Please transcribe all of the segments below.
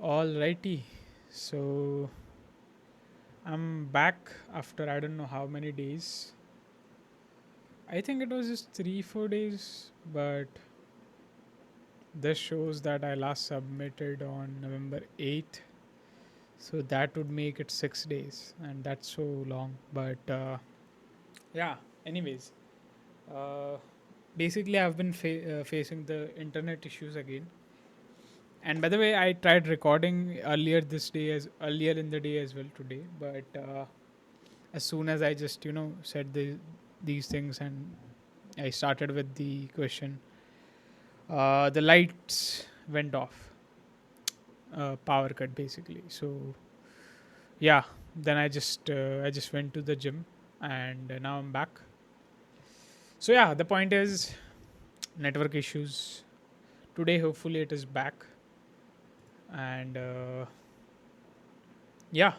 Alrighty, so I'm back after I don't know how many days. I think it was just 3 4 days, but this shows that I last submitted on November 8th, so that would make it 6 days, and that's so long. But yeah, anyways, uh, basically, I've been facing the internet issues again. And by the way, I tried recording earlier in the day as well today, but as soon as I just said these things and I started with the question, the lights went off, power cut basically. So yeah, then I just went to the gym and now I'm back. So yeah, the point is network issues today. Hopefully it is back and yeah.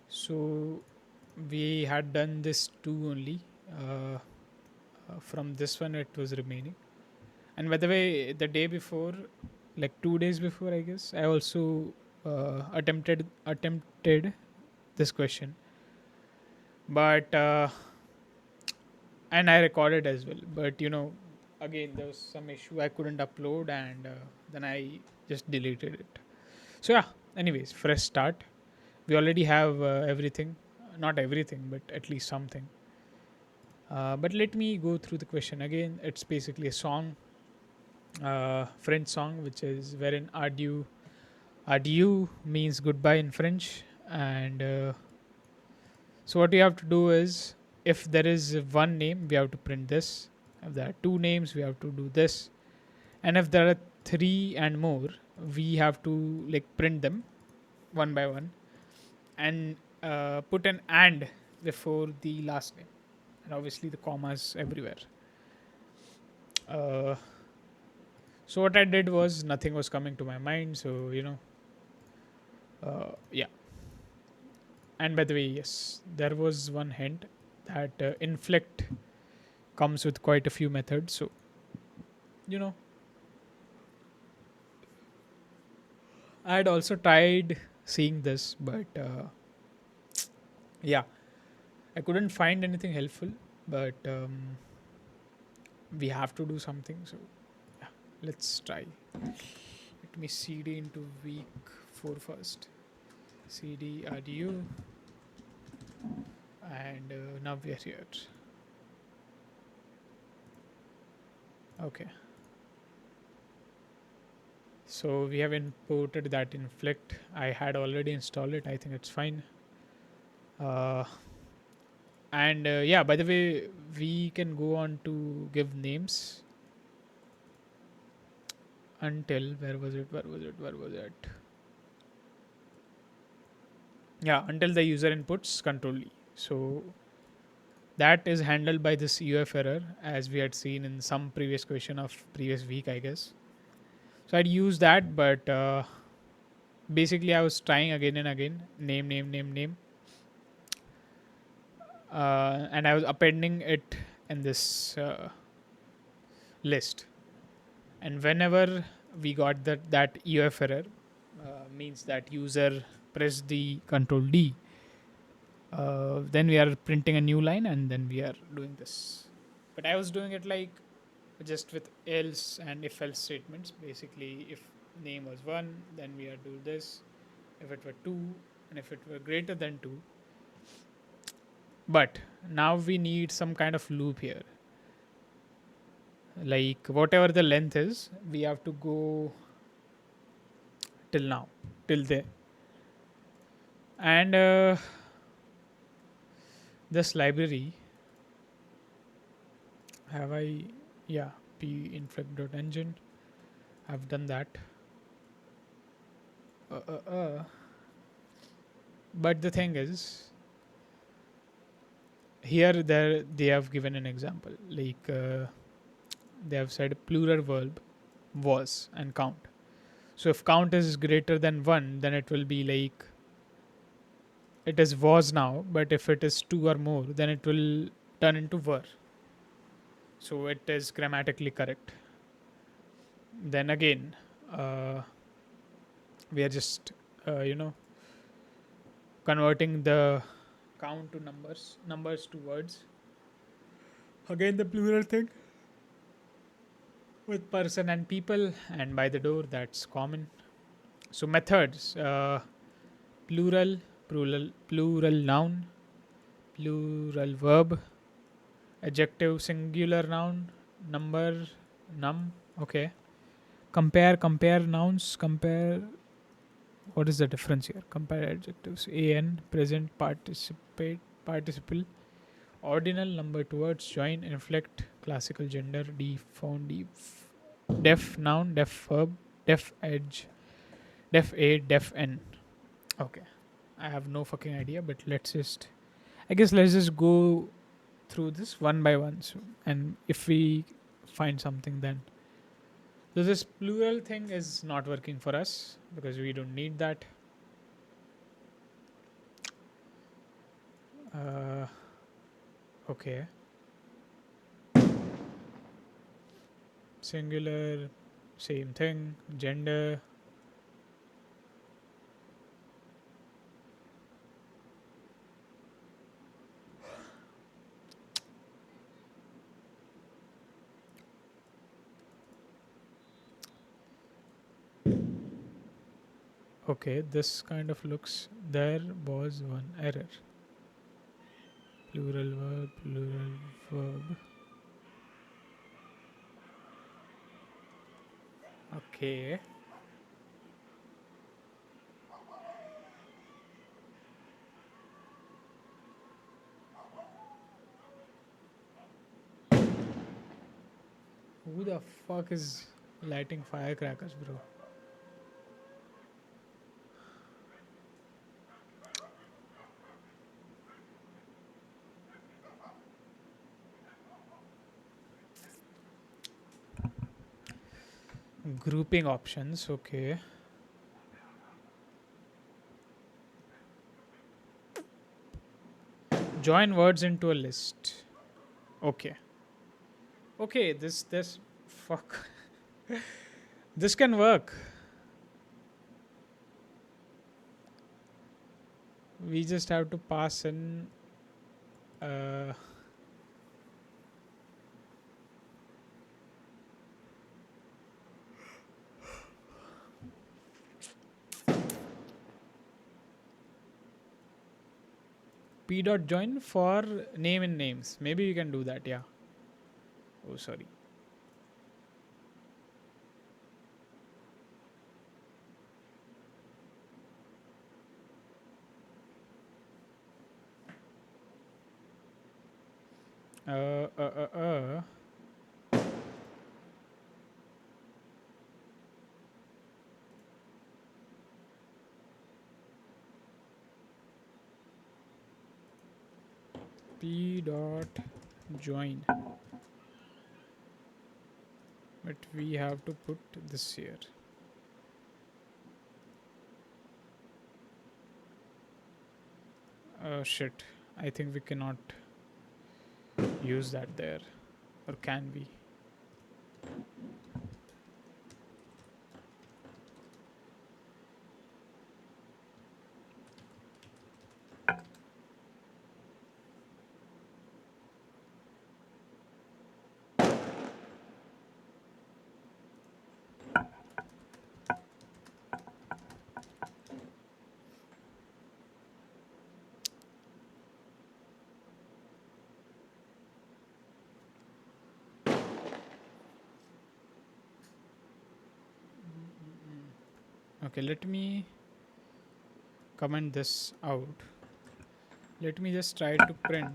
So we had done this two only. From this one, it was remaining. And by the way, the day before, like 2 days before, I guess, I also attempted this question, but and I recorded as well. But again, there was some issue. I couldn't upload, and then I just deleted it. So yeah. Anyways, fresh start. We already have everything, not everything, but at least something. But let me go through the question again. It's basically a song, French song, which is wherein adieu means goodbye in French. And so what we have to do is, if there is one name, we have to print this. If there are two names, we have to do this. And if there are three and more, we have to like print them one by one and put an and before the last name. And obviously the commas everywhere. Uh, so what I did was nothing was coming to my mind. So yeah. And by the way, yes, there was one hint that inflect comes with quite a few methods. So you know, I had also tried seeing this, but yeah, I couldn't find anything helpful. But we have to do something. So yeah, let's try. Let me cd into week 4 first. Cd rdu, and now we are here. Okay. So we have imported that inflict. I had already installed it. I think it's fine. Uh, and yeah, by the way, we can go on to give names until where was it? Where was it? Where was it? Yeah, until the user inputs control E. So that is handled by this UF error, as we had seen in some previous question of previous week, I guess. So I'd use that, but basically I was trying again and again, name, and I was appending it in this list. And whenever we got that EOF error, means that user pressed the control D, then we are printing a new line and then we are doing this. But I was doing it like just with else and if else statements. Basically, if name was 1, then we are do this. If it were 2, and if it were greater than 2. But now we need some kind of loop here. Like whatever the length is, we have to go till now, till there. And this library, have I, yeah, pinflect.engine, I've done that. uh, uh, uh. But the thing is, here they have given an example, like they have said plural verb was and count. So if count is greater than 1, then it will be like it is was now, but if it is 2 or more, then it will turn into were. So it is grammatically correct. Then again, uh, We are just converting the count to numbers to words. Again, the plural thing with person and people, and by the door, that's common. So methods: plural noun, plural verb, adjective singular noun, number, num. Okay. Compare nouns. Compare. What is the difference here? Compare adjectives: an, present participle, ordinal, number towards, join, inflect, classical, gender, de, found, def noun, def verb, def edge, def a, def n. Okay, I have no fucking idea, but I guess let's just go through this one by one. So, and if we find something, then so this plural thing is not working for us because we don't need that. Uh, okay, singular, same thing. Gender. Okay, this kind of looks. There was one error. Plural verb, plural verb. Okay. Who the fuck is lighting firecrackers, bro? Grouping options, okay. Join words into a list. Okay. Okay, this fuck. This can work. We just have to pass in uh p dot join for name in names. Maybe we can do that, yeah. Oh sorry. Uh uh uh uh p dot join. But we have to put this here. Shit. I think we cannot use that there. Or can we? Okay, let me comment this out. Let me just try to print.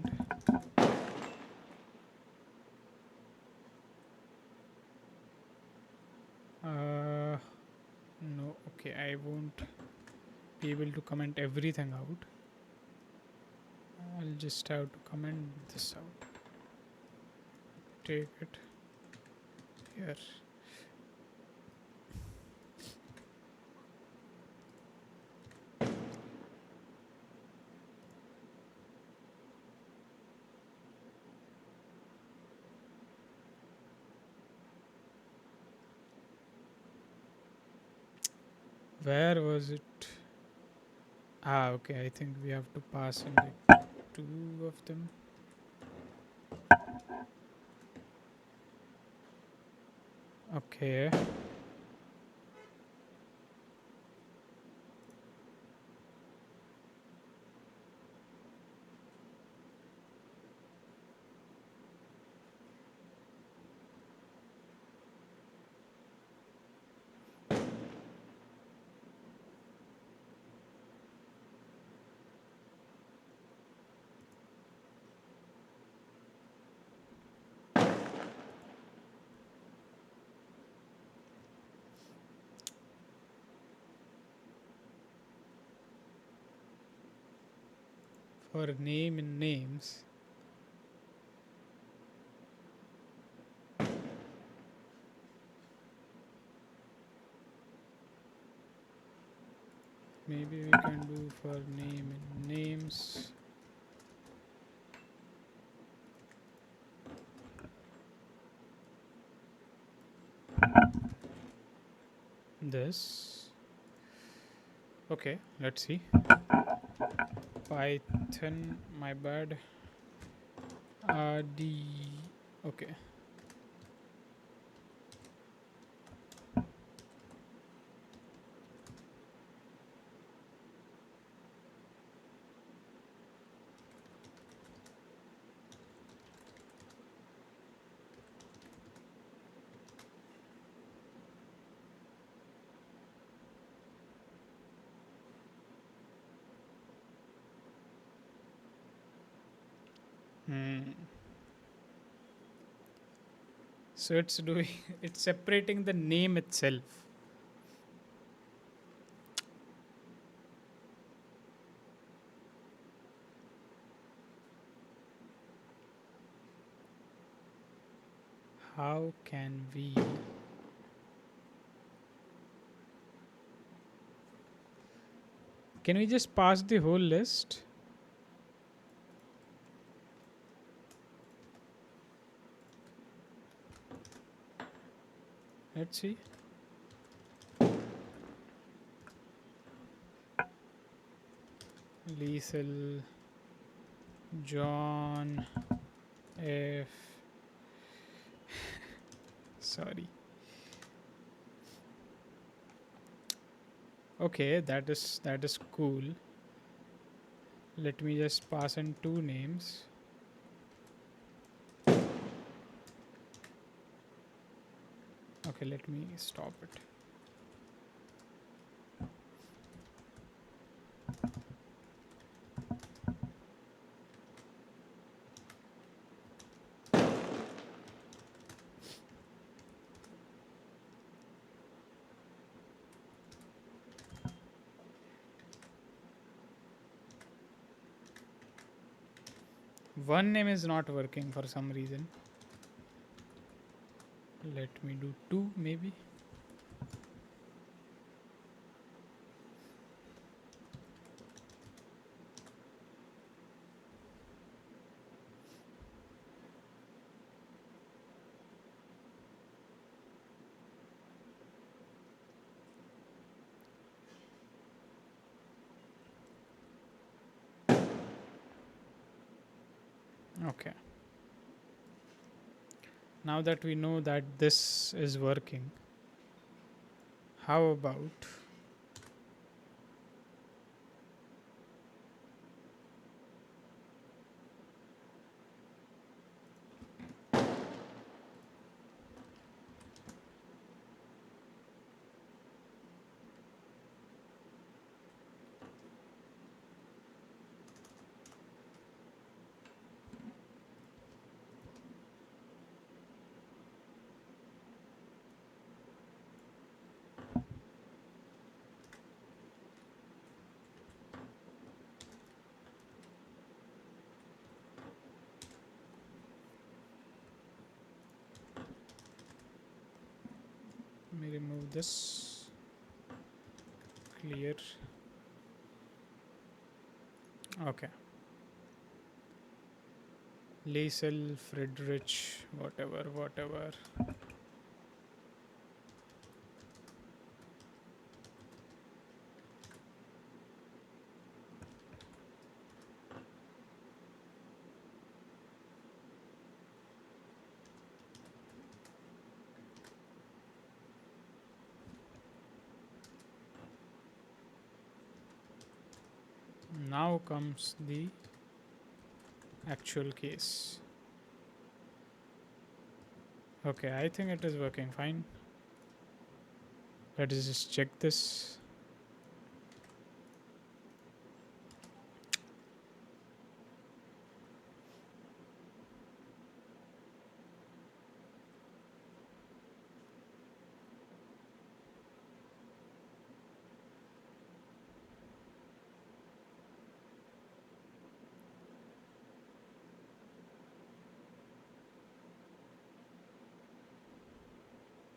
No, okay, I won't be able to comment everything out. I'll just have to comment this out. Take it here. Where was it? Ah, okay. I think we have to pass in like two of them. Okay. For name in names. Maybe we can do for name in names. This. Okay, let's see. Python, my bad. D. Okay. Hmm. So it's doing it's separating the name itself. How can we just pass the whole list? Let's see. Lethal John F. Sorry. Okay, that is cool. Let me just pass in two names. Okay, let me stop it. One name is not working for some reason. Let me do two maybe. Okay. Now that we know that this is working, how about let me remove this? Clear. Okay. Liesel, Friedrich, whatever, whatever. now comes the actual case. Okay, I think it is working fine. Let us just check this.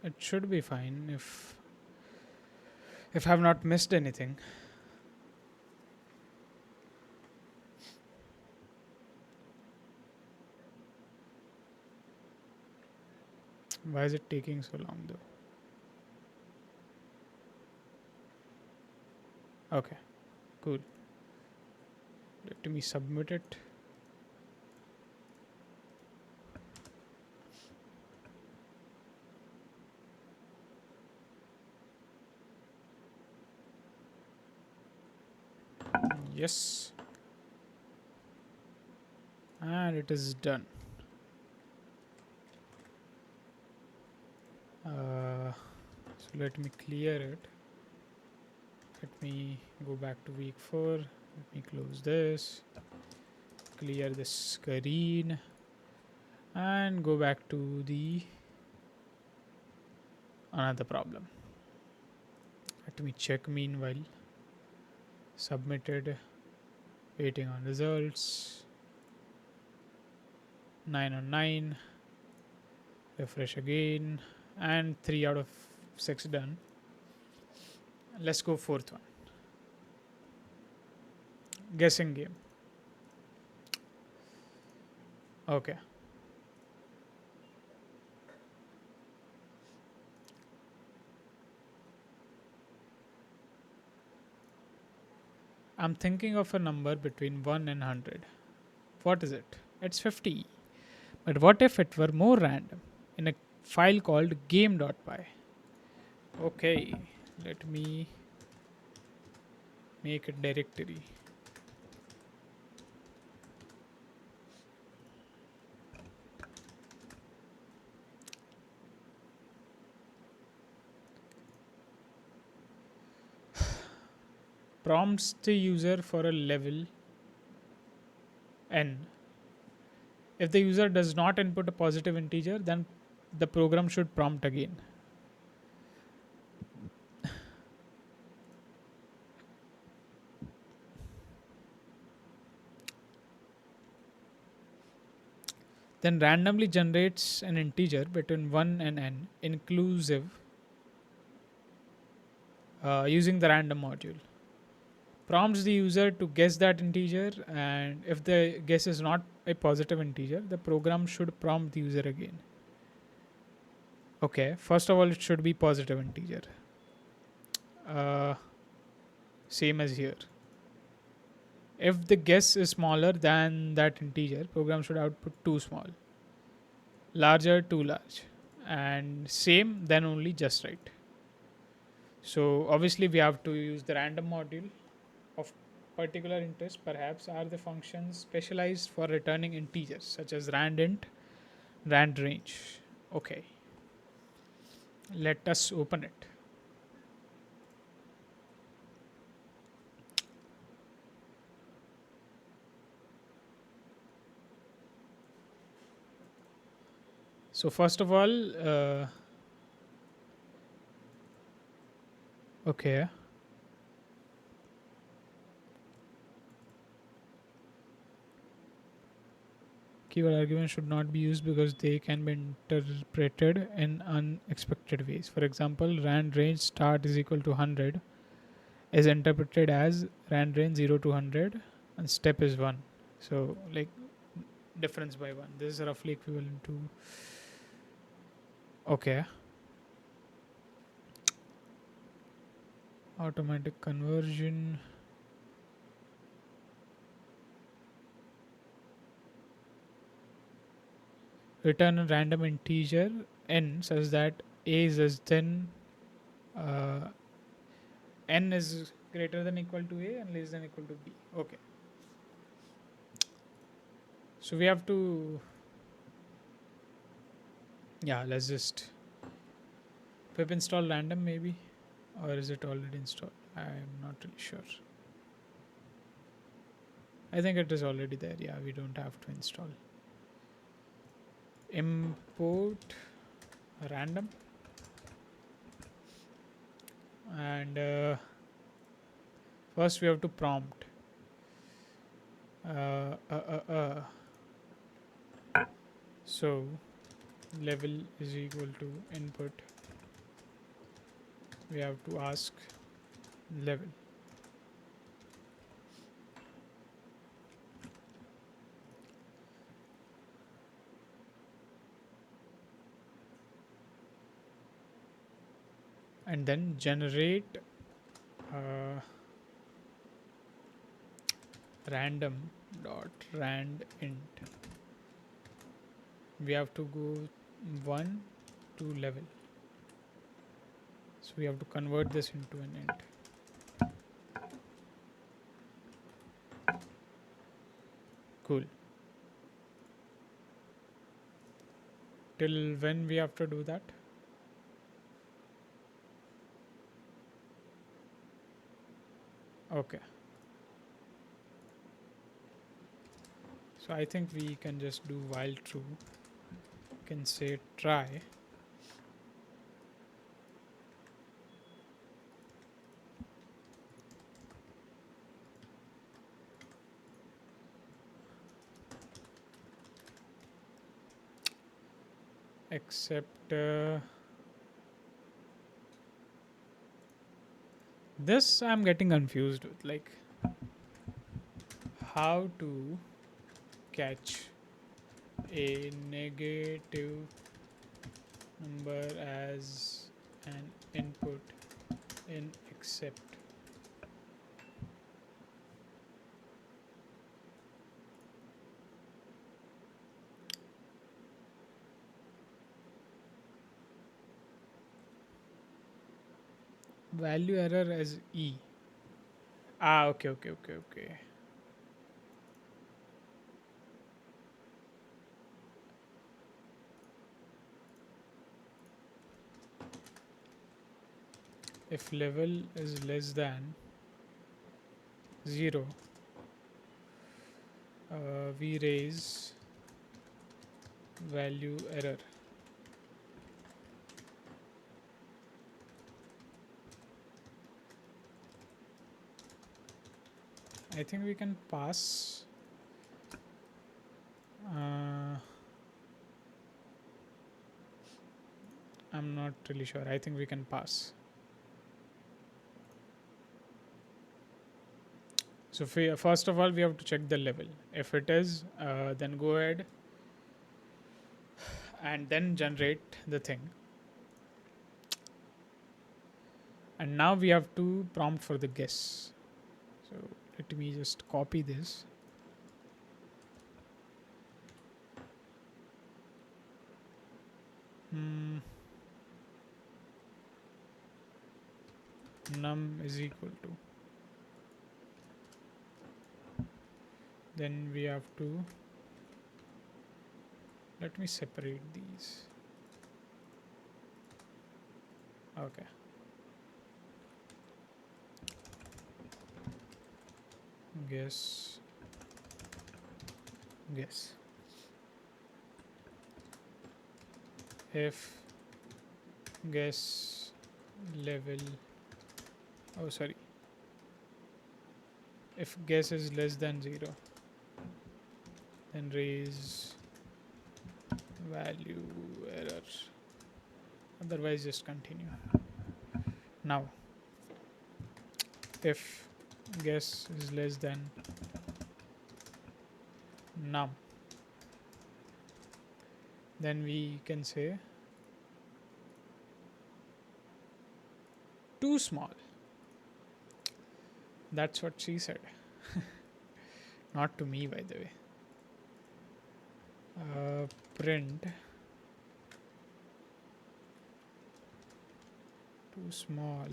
It should be fine if I've not missed anything. Why is it taking so long though? Okay, cool. Let me submit it. Yes, and it is done. So let me clear it. Let me go back to week 4. Let me close this, clear the screen, and go back to the another problem. Let me check meanwhile. Submitted, waiting on results. 9 on 9. Refresh again, and 3 out of 6 done. Let's go fourth one. Guessing game. Okay. I'm thinking of a number between 1 and 100. What is it? It's 50. But what if it were more random in a file called game.py? Okay, let me make a directory. Prompts the user for a level n. If the user does not input a positive integer, then the program should prompt again. Then randomly generates an integer between 1 and n inclusive using the random module. Prompts the user to guess that integer, and if the guess is not a positive integer, the program should prompt the user again. Okay, first of all, it should be positive integer. Uh, Same as here. If the guess is smaller than that integer, program should output too small. Larger, too large. And same, then only just right. So obviously we have to use the random module of particular interest. Perhaps are the functions specialized for returning integers such as randint, randrange. Okay, let us open it. So first of all, okay, keyword arguments should not be used because they can be interpreted in unexpected ways. For example, rand range start is equal to 100 is interpreted as rand range 0 to 100 and step is 1. So like difference by 1. This is roughly equivalent to, okay, automatic conversion. Return a random integer n such that a is less than uh, n is greater than equal to a and less than equal to b. Okay. So we have to, yeah, let's just pip install random maybe, or is it already installed? I'm not really sure. I think it is already there. Yeah, we don't have to install. Import random, and first we have to prompt uh, uh, uh, uh. So level is equal to input. We have to ask level. And then generate uh, random dot rand int. We have to go 1 to level, so we have to convert this into an int. Cool. Till when we have to do that? Okay, so I think we can just do while true. You can say try, except this I'm getting confused with, like how to catch a negative number as an input in except. Value error as e. Ah, okay, okay, okay, okay. If level is less than 0, we raise value error. I think we can pass. I'm not really sure. I think we can pass. So first of all, we have to check the level. If it is, then go ahead and then generate the thing. And now we have to prompt for the guess. So let me just copy this. Num is equal to. Then we have to, let me separate these. Okay. Guess. If guess level, oh sorry, if guess is less than 0, then raise value error, otherwise just continue. Now if guess is less than num, then we can say too small. That's what she said. Not to me, by the way. Print too small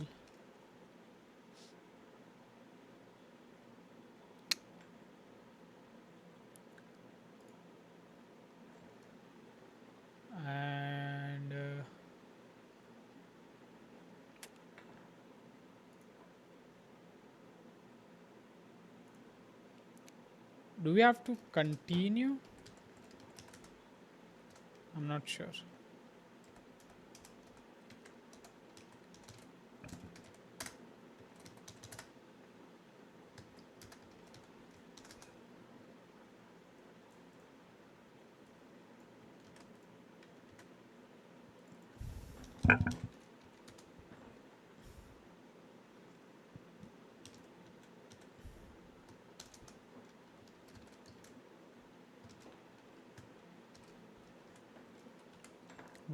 Do we have to continue? I'm not sure.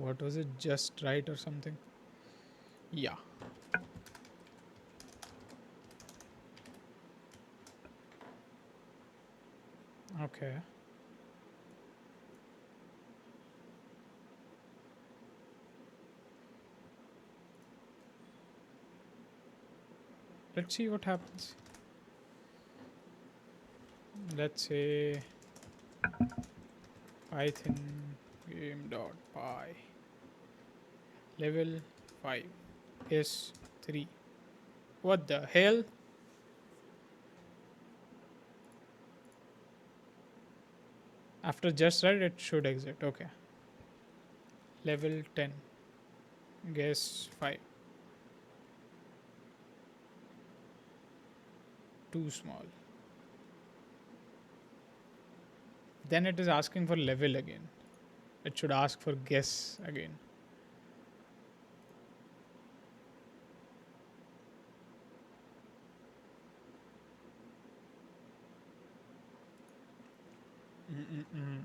What was it? Just right or something? Yeah. Okay. Let's see what happens. Let's say python game.py level 5 is 3. What the hell? After just right, it should exit. Okay. Level 10. Guess 5. Too small. Then it is asking for level again. It should ask for guess again. Mm-mm-mm.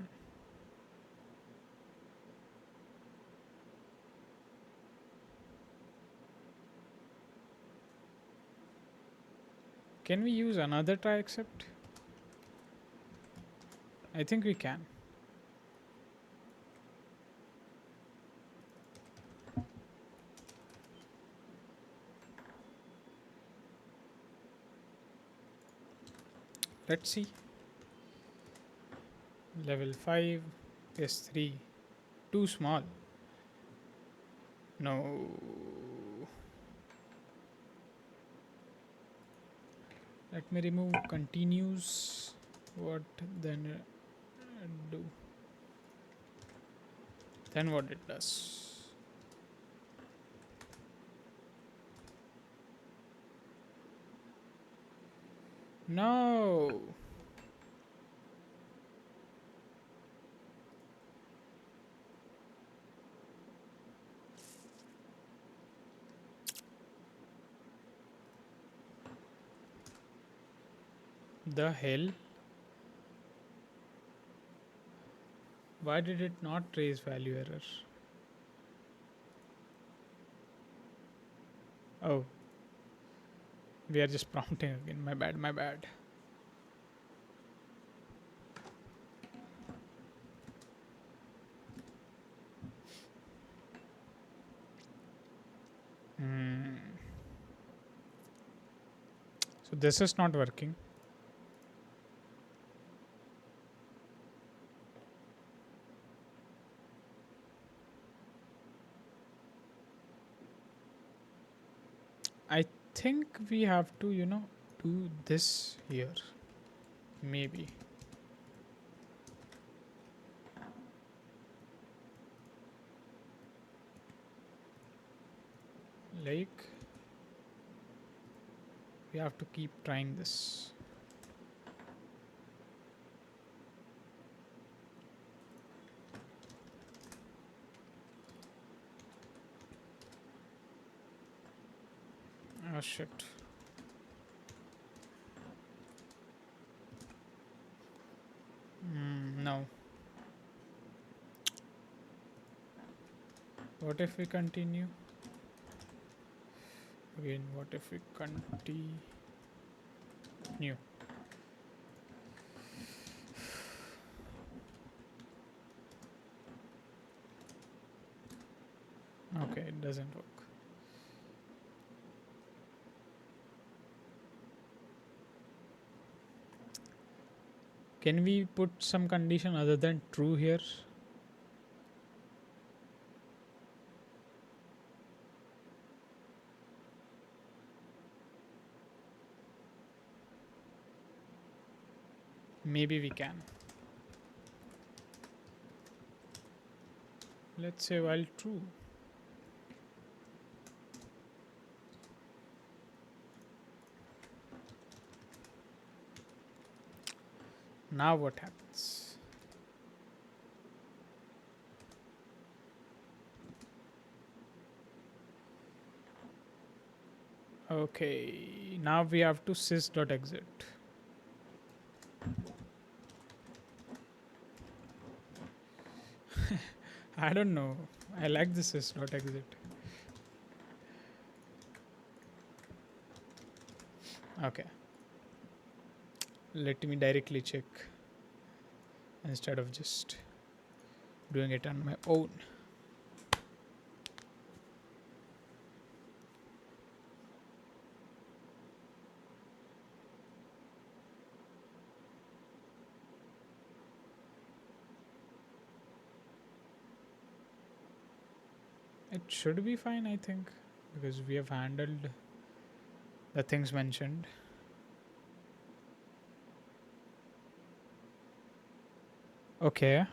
Can we use another try except? I think we can. Let's see. Level 5 is 3. Too small. No. Let me remove continues. What then do? Then what it does? No. The hell? Why did it not raise value error? Oh, we are just prompting again. My bad, my bad. Hmm. So this is not working. I think we have to, do this here. Maybe. Like, we have to keep trying this. Oh shit. No. What if we continue? Again, what if we continue? Okay, it doesn't work. Can we put some condition other than true here? Maybe we can. Let's say while true. Now what happens? Okay, now we have to sys.exit. I don't know. I like the sys.exit. Okay, let me directly check instead of just doing it on my own. It should be fine, I think, because we have handled the things mentioned. Okay.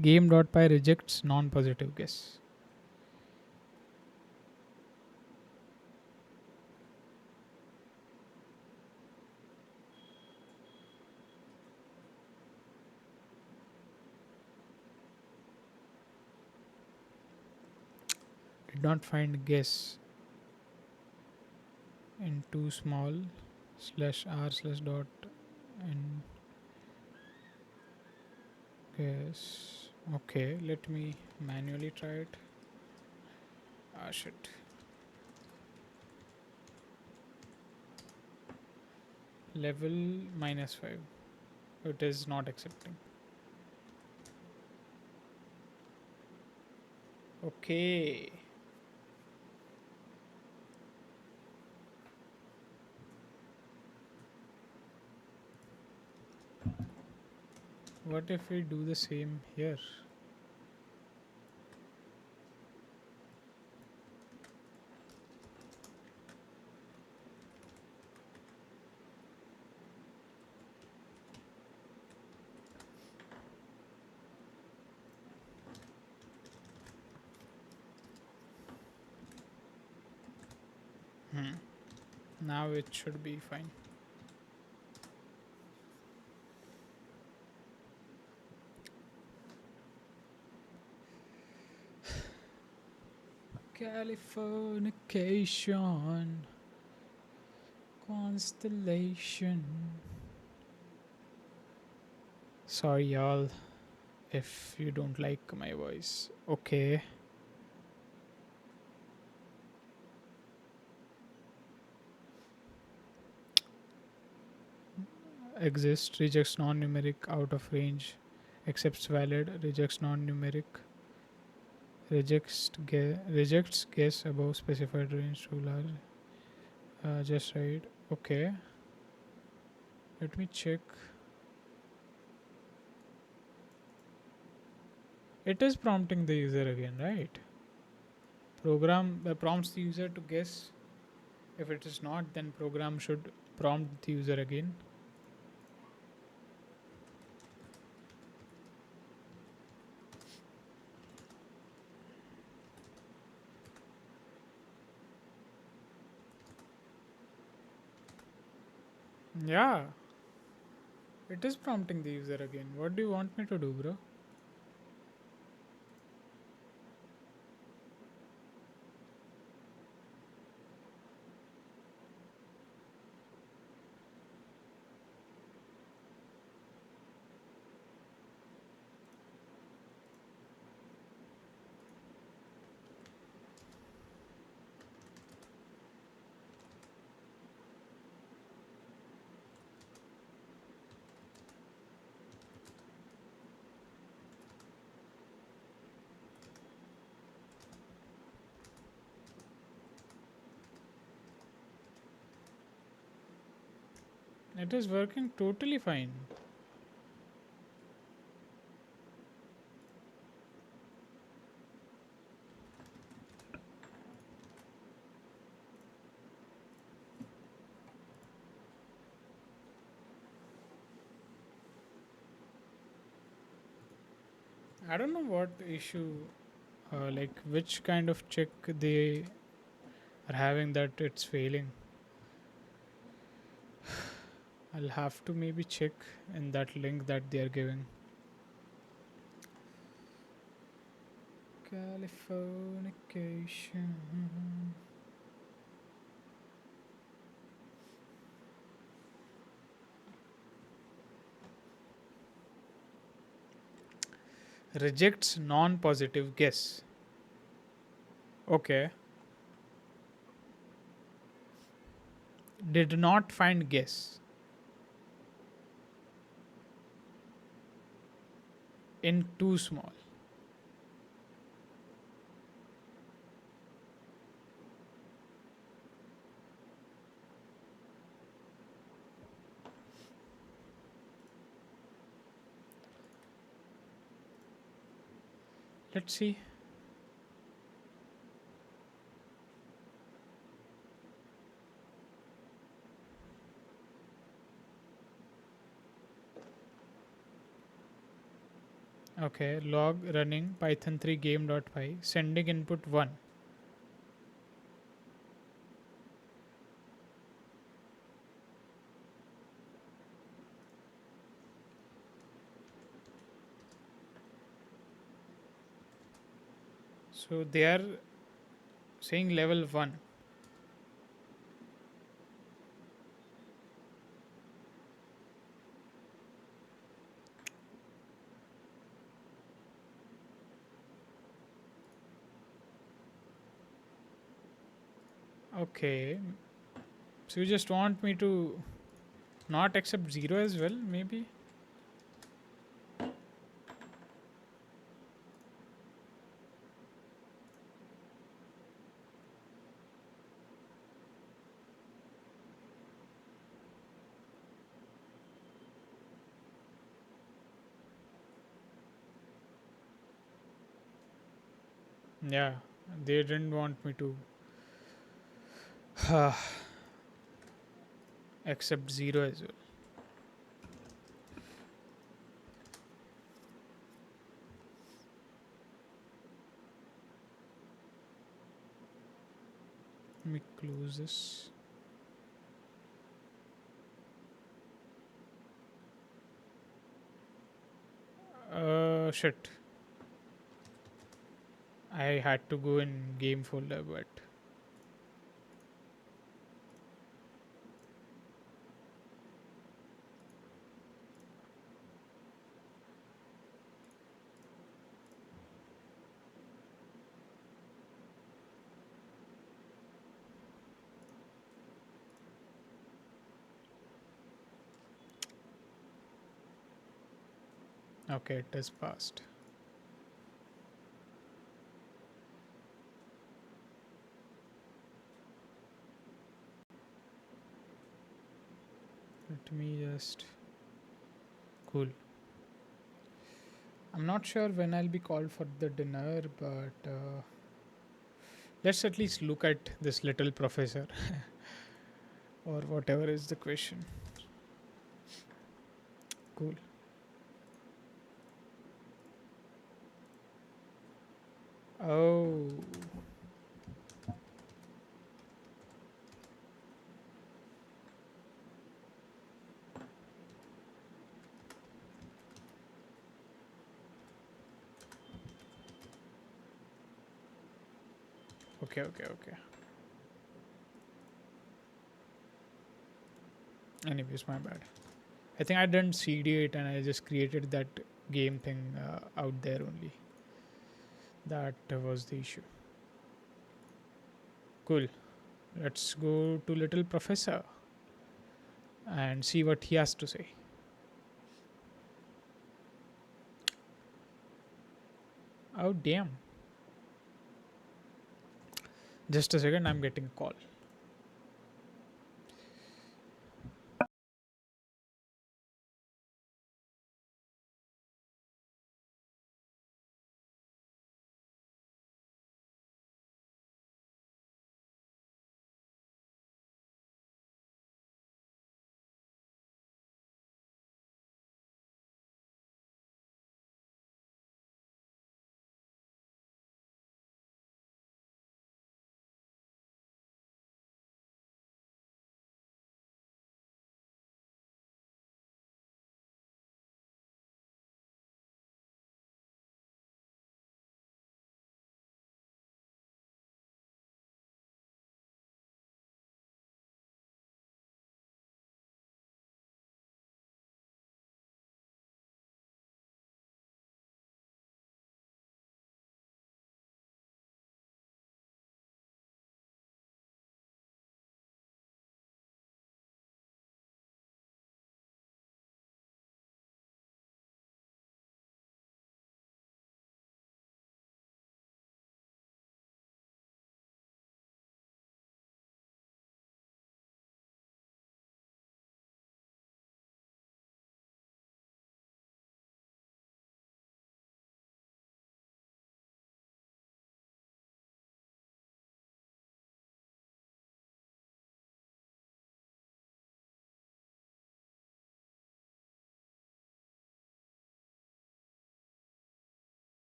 Game.py rejects non-positive guess. Did not find guess in too small /r/dot and guess. Okay, let me manually try it. Ah, shit. Level -5. It is not accepting. Okay. What if we do the same here? Hmm. Now it should be fine. Californication. Constellation. Sorry, y'all, if you don't like my voice. Okay. Exist, rejects non-numeric, out of range, accepts valid, rejects non-numeric, rejects guess above specified range too large. Just right. Okay. Let me check. It is prompting the user again, right? Program prompts the user to guess. If it is not, then program should prompt the user again. Yeah, it is prompting the user again. What do you want me to do, bro? It is working totally fine. I don't know what issue, like which kind of check they are having that it's failing. I'll have to maybe check in that link that they are giving. Californication. Rejects non positive guess. Okay. Did not find guess in too small. Let's see. Okay, log running python 3 game.py sending input 1. So they are saying level 1. Okay, so you just want me to not accept 0 as well, maybe? Yeah, they didn't want me to accept 0 as well. Let me close this. Shit. I had to go in game folder, but okay, it is passed. Let me just. Cool. I'm not sure when I'll be called for the dinner, but let's at least look at this little professor or whatever is the question. Cool. Oh, okay, okay, okay. Anyways, my bad. I think I didn't CD it and I just created that game thing out there only. That was the issue. Cool. Let's go to little professor and see what he has to say. Oh, damn. Just a second, I'm getting a call.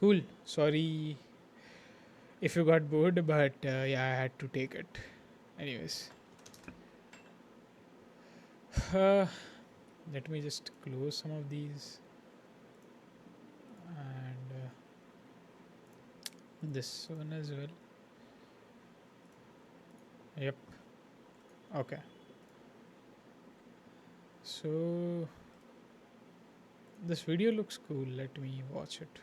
Cool. Sorry if you got bored, but yeah, I had to take it. Anyways, uh, let me just close some of these and this one as well. Yep. Okay. So this video looks cool. Let me watch it.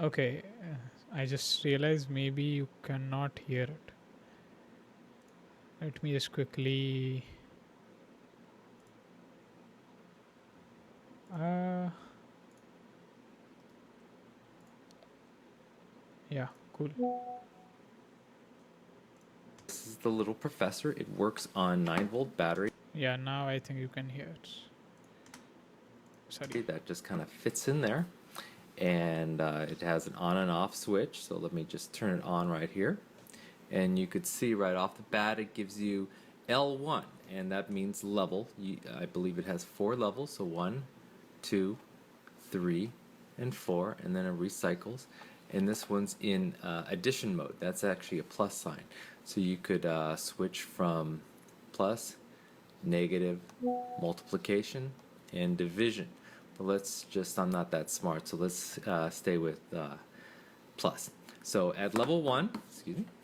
Okay. I just realized maybe you cannot hear it. Let me just quickly. Uh, yeah, cool. This is the little professor. It works on 9-volt battery. Yeah, now I think you can hear it. Sorry. That just kind of fits in there. And it has an on and off switch. So let me just turn it on right here. And you could see right off the bat it gives you L1. And that means level. I believe it has 4 levels. So 1, 2, 3, and 4. And then it recycles. And this one's in addition mode. That's actually a plus sign. So you could switch from plus, negative, multiplication, and division. But let's just, I'm not that smart, so let's stay with plus. So at level 1,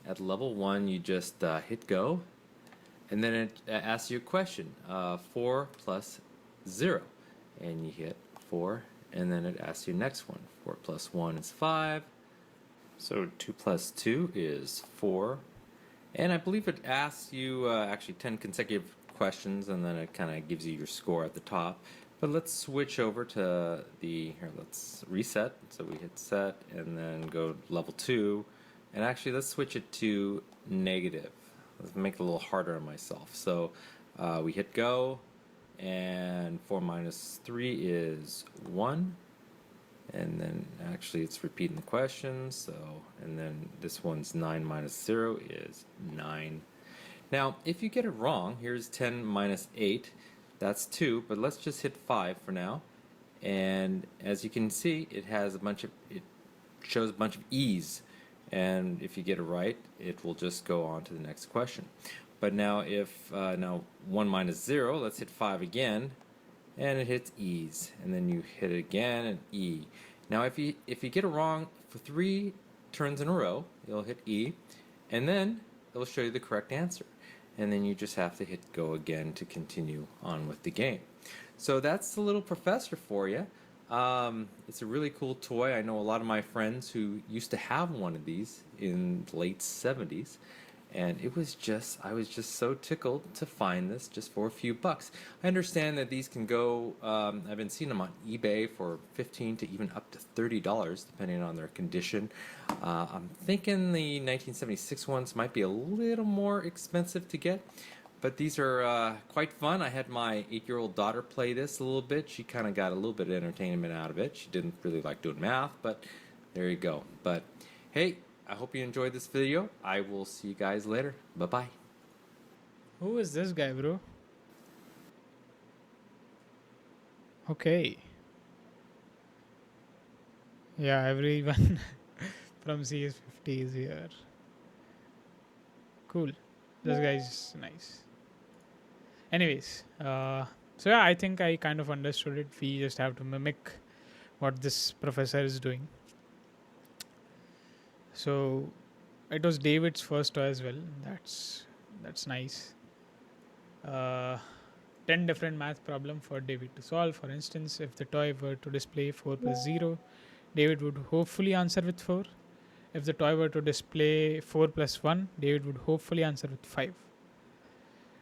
at level 1 you just hit go, and then it asks you a question, 4 plus 0, and you hit 4, and then it asks you next one, 4 plus 1 is 5, so 2 plus 2 is 4, and I believe it asks you actually 10 consecutive questions, and then it kind of gives you your score at the top. But let's switch over to here, let's reset. So we hit set and then go level 2. And actually, let's switch it to negative. Let's make it a little harder on myself. So we hit go, and 4 minus 3 is 1. And then actually it's repeating the question, so, and then this one's 9 minus 0 is 9. Now, if you get it wrong, here's 10 minus 8, that's 2, but let's just hit 5 for now. And as you can see, it shows a bunch of E's. And if you get it right, it will just go on to the next question. But now if, now 1 minus 0, let's hit 5 again, and it hits E's, and then you hit it again and E. Now if you get it wrong for 3 turns in a row, you'll hit E, and then it'll show you the correct answer, and then you just have to hit go again to continue on with the game. So that's the little professor for you. It's a really cool toy. I know a lot of my friends who used to have one of these in the late 70s. And I was just so tickled to find this just for a few bucks. I understand that these can go, I've been seeing them on eBay for $15 to even up to $30, depending on their condition. I'm thinking the 1976 ones might be a little more expensive to get, but these are quite fun. I had my 8-year-old daughter play this a little bit. She kind of got a little bit of entertainment out of it. She didn't really like doing math, but there you go. But hey, I hope you enjoyed this video. I will see you guys later. Bye-bye. Who is this guy, bro? Okay. Yeah, everyone from CS50 is here. Cool. This guy's nice. Anyways, so yeah, I think I kind of understood it. We just have to mimic what this professor is doing. So it was David's first toy as well. That's nice. 10 different math problem for David to solve. For instance, if the toy were to display 4 plus 0, David would hopefully answer with 4. If the toy were to display 4 plus 1, David would hopefully answer with 5.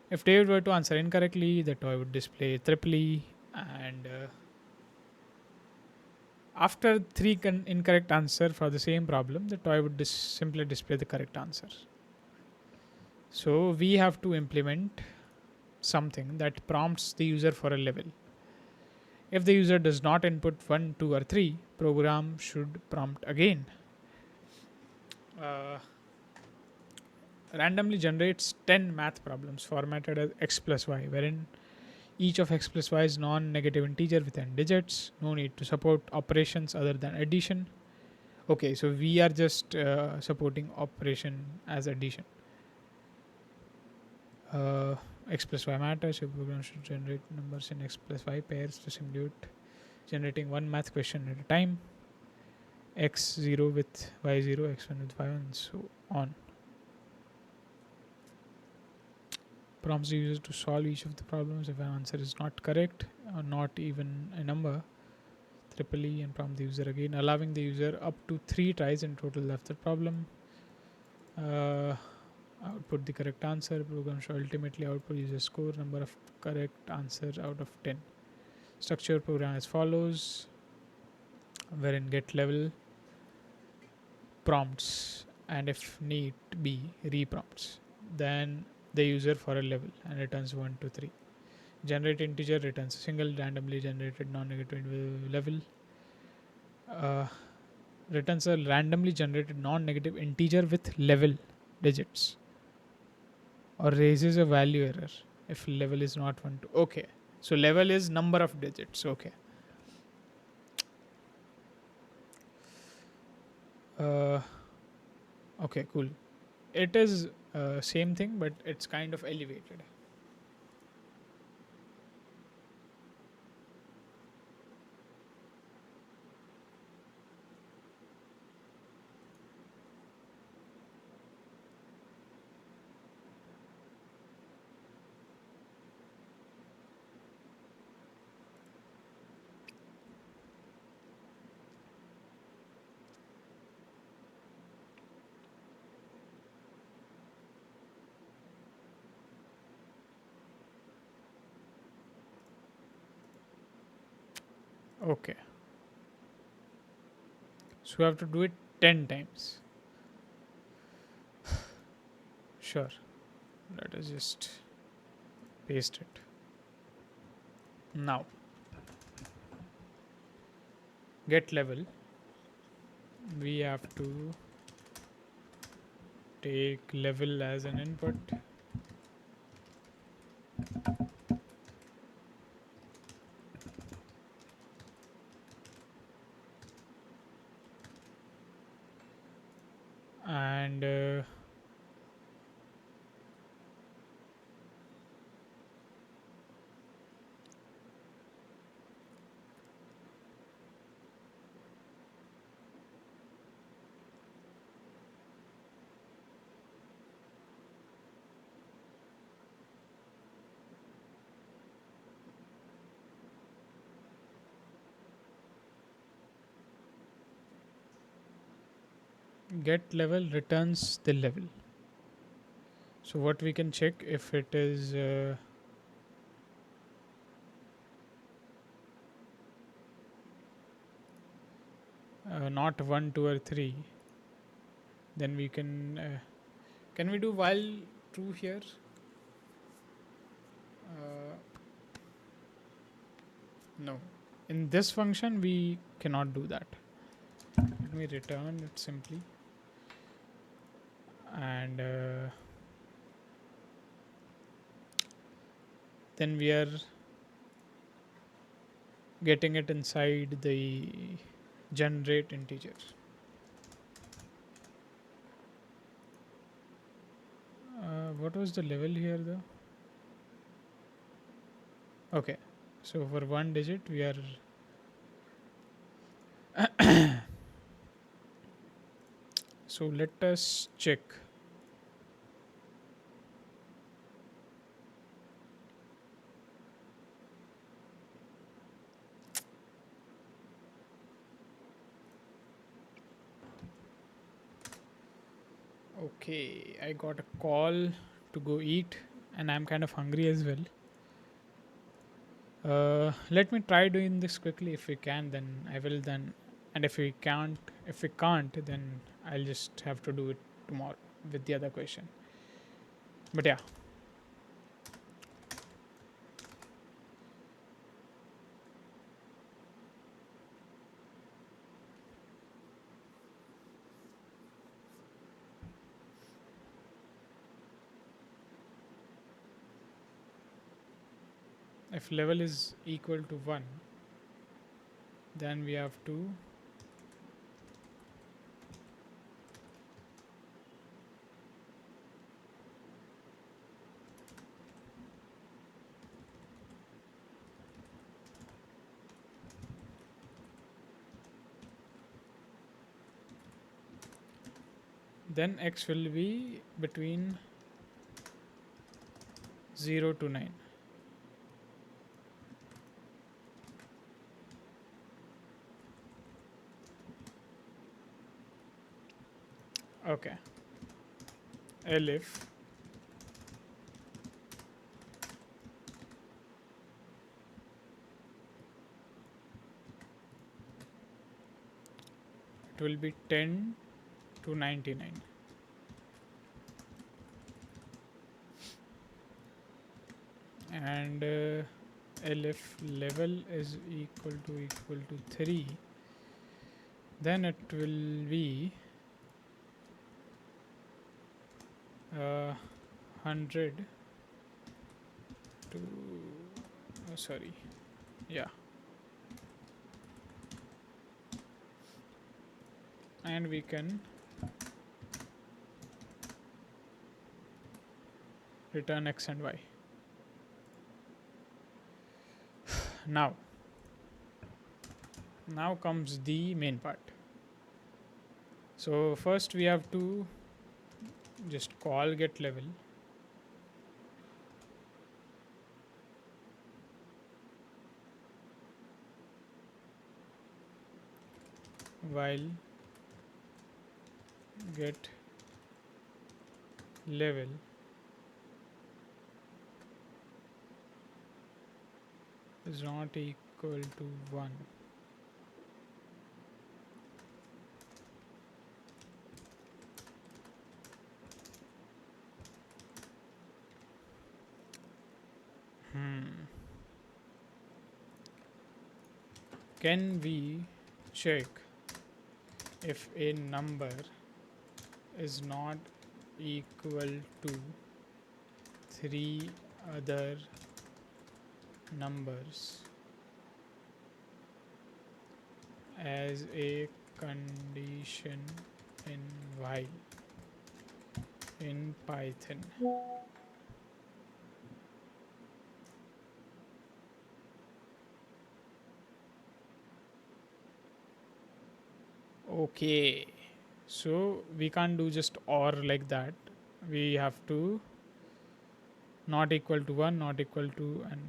If David were to answer incorrectly, the toy would display triple E, and After three incorrect answer for the same problem, the toy would simply display the correct answer. So we have to implement something that prompts the user for a level. If the user does not input 1, 2, or 3, program should prompt again. Uh, Randomly generates 10 math problems formatted as x plus y, wherein each of x plus y is non-negative integer with n digits. No need to support operations other than addition. Okay, so we are just supporting operation as addition. Uh, X plus y matters. Your program should generate numbers in x plus y pairs to simulate generating one math question at a time. X0 with Y0, X1 with Y1, and so on. Prompts the user to solve each of the problems. If an answer is not correct or not even a number, triple E and prompt the user again, allowing the user up to 3 tries in total of the problem. Output the correct answer. Program should ultimately output user score number of correct answers out of 10. Structure program as follows, wherein get level prompts and if need be reprompts. Then the user for a level and returns 1 to 3. Generate integer returns a single randomly generated non-negative level. Uh, Returns a randomly generated non-negative integer with level digits or raises a value error if level is not 1 to. Okay, so level is number of digits. Okay. uh, okay, cool. It is same thing, but it's kind of elevated. Okay, so we have to do it 10 times. Sure, let us just paste it. Now get level, we have to take level as an input. And get level returns the level. So what we can check if it is not 1, 2, or 3, then we can we do while true here? uh, no, in this function we cannot do that. Let me return it simply, and then we are getting it inside the generate integer. What was the level here though? Okay, so for one digit we are so let us check. Okay, I got a call to go eat, and I'm kind of hungry as well. Let me try doing this quickly. If we can, then I will. Then, and if we can't, then I'll just have to do it tomorrow with the other question. But yeah, if level is equal to 1, then we have to then x will be between 0 to 9. Okay. Elif it will be 10 to 99, and elif level is equal to 3, then it will be 100 to sorry, yeah, and we can return x and y. Now comes the main part. So first we have to just call get level, while get level is not equal to 1. Can we check if a number is not equal to three other numbers as a condition in while in Python? Okay, so we can't do just or like that. We have to not equal to 1, not equal to, and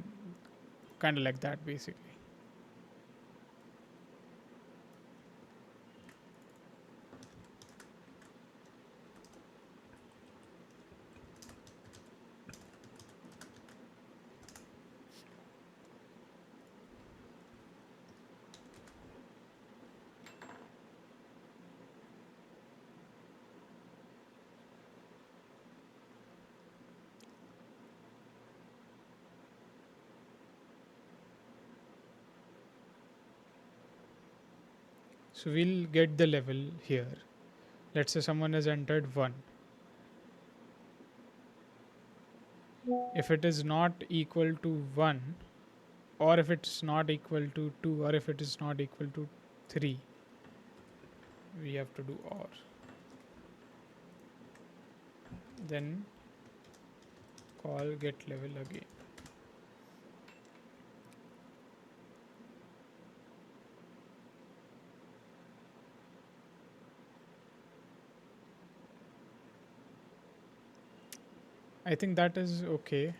kind of like that basically. So we'll get the level here. Let's say someone has entered 1. If it is not equal to 1, or if it's not equal to 2, or if it is not equal to 3, we have to do or. Then call get level again. I think that is okay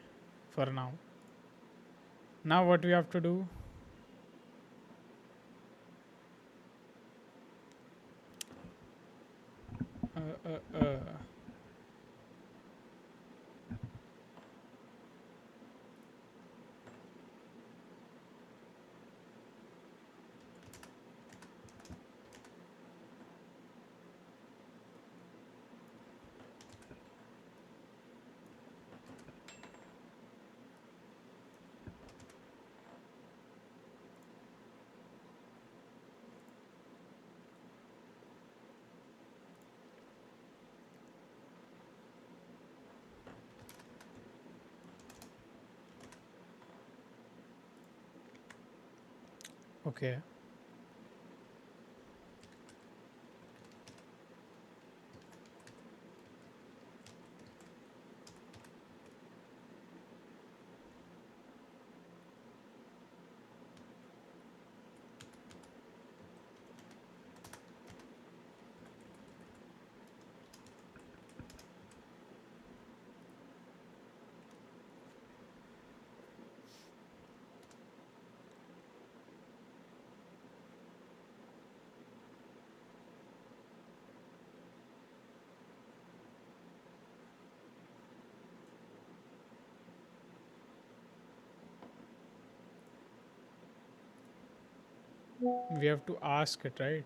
for now. Now what we have to do, uh, uh, uh, Okay. We have to ask it, right?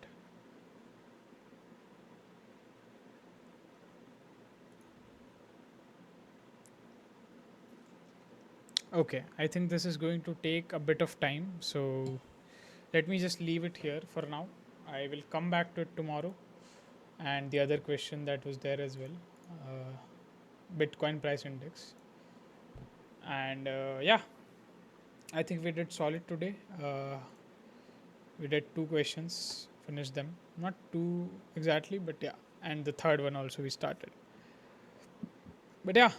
Okay. I think this is going to take a bit of time. So let me just leave it here for now. I will come back to it tomorrow. And the other question that was there as well, uh, Bitcoin price index. And yeah, I think we did solid today. We did two questions, finished them. Not two exactly, but yeah. And the third one also we started. But yeah,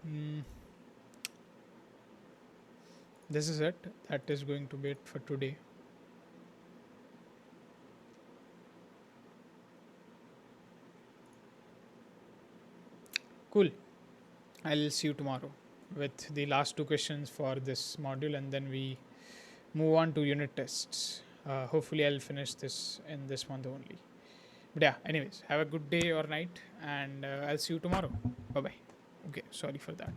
mm, this is it. That is going to be it for today. Cool. I'll see you tomorrow with the last two questions for this module, and then we move on to unit tests. Hopefully, I'll finish this in this month only. But yeah, anyways, have a good day or night, and I'll see you tomorrow. Bye bye. Okay, sorry for that.